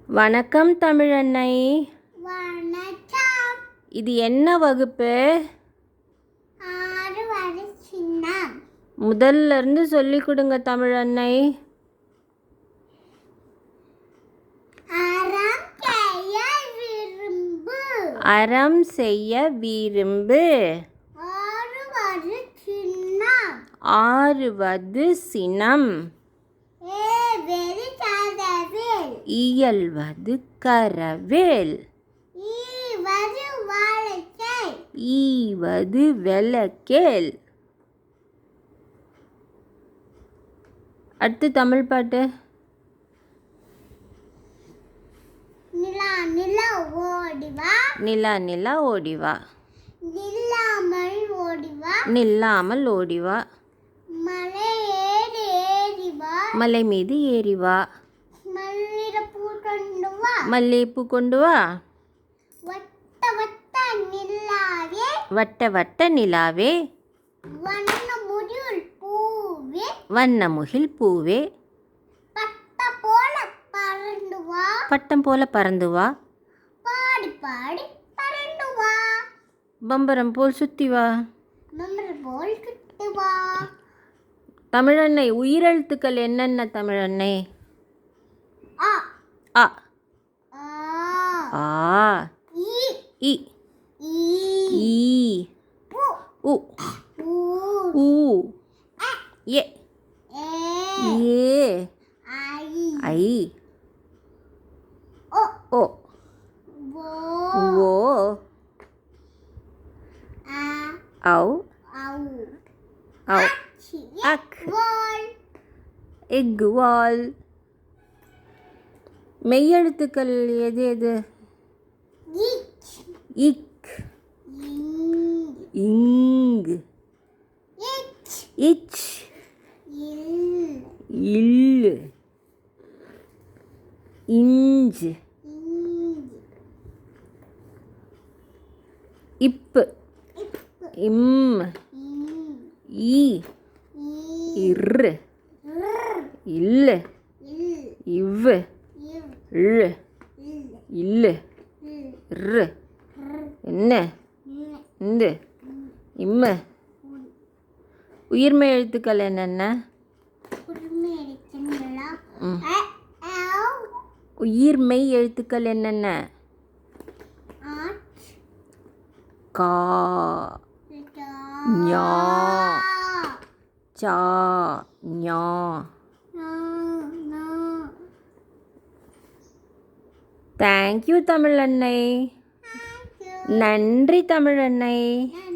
வணக்கம் தமிழன்னை. வணக்கம். இது என்ன வகுப்பு? 6 வருஷம். முதல்ல இருந்து சொல்லிக் கொடுங்க தமிழன்னை. அறம் செய்ய விரும்பு. அறம் செய்ய விரும்பு. ஆறுவது சினம். இயல்வது கரவேல். ஈவது வெலக்கேல். அடுத்து தமிழ் பாட்டு. நிலா நிலா ஓடிவா. நிலா நிலா ஓடிவா. நில்லாமல் ஓடிவா. நில்லாமல் ஓடிவா. மலை ஏறி ஏறிவா. மலை மீது ஏறிவா. மல்லிகைப்பூ கொண்டு வா. மல்லிகைப்பூ கொண்டு வா. வட்ட வட்ட நிலாவே. வட்ட வட்ட நிலாவே. வண்ணமுகில் பூவே. வண்ணமுகில் பூவே. பட்டம் போல பறந்து வா. பட்டம் போல பறந்து வா. பாடி பாடி பறந்து வா. பம்பரம் போல் சுத்தி வா. பம்பரம் போல் சுத்தி வா. தமிழன்னை, உயிரெழுத்துக்கள் என்னென்ன தமிழன்னை? அ அ ஆ ஆ இ இ ஈ ஈ உ உ ஊ ஊ எ ஏ ஏ ஐ ஐ ஓ ஓ ஓ ஓ ஆ ஔ ஔ ஔ சி அக் வால் எக்குவால். மெய்யெழுத்துக்கள் எது எது? இச் இக் இங் இங் இச் இச் இல் இல் இஞ்ச் இங் இப்பு இப் இம் இங் ஈ ஈ இர் ர் இல் இல் இவ் இவ் இழ் இல் இல்லு இல் இர் என்ன ந இந்து இம்மு. உயிர்மெய் எழுத்துக்கள் என்னென்ன? குருமே எடுத்துங்களா. ம். அ ஆவ் உயிர்மெய் எழுத்துக்கள் என்னென்ன? ஆச் கா டா ஞா சா ஞா. நா நா. தேங்க்யூ தமிழன்னை. நன்றி தமிழன்னை. நன்றி.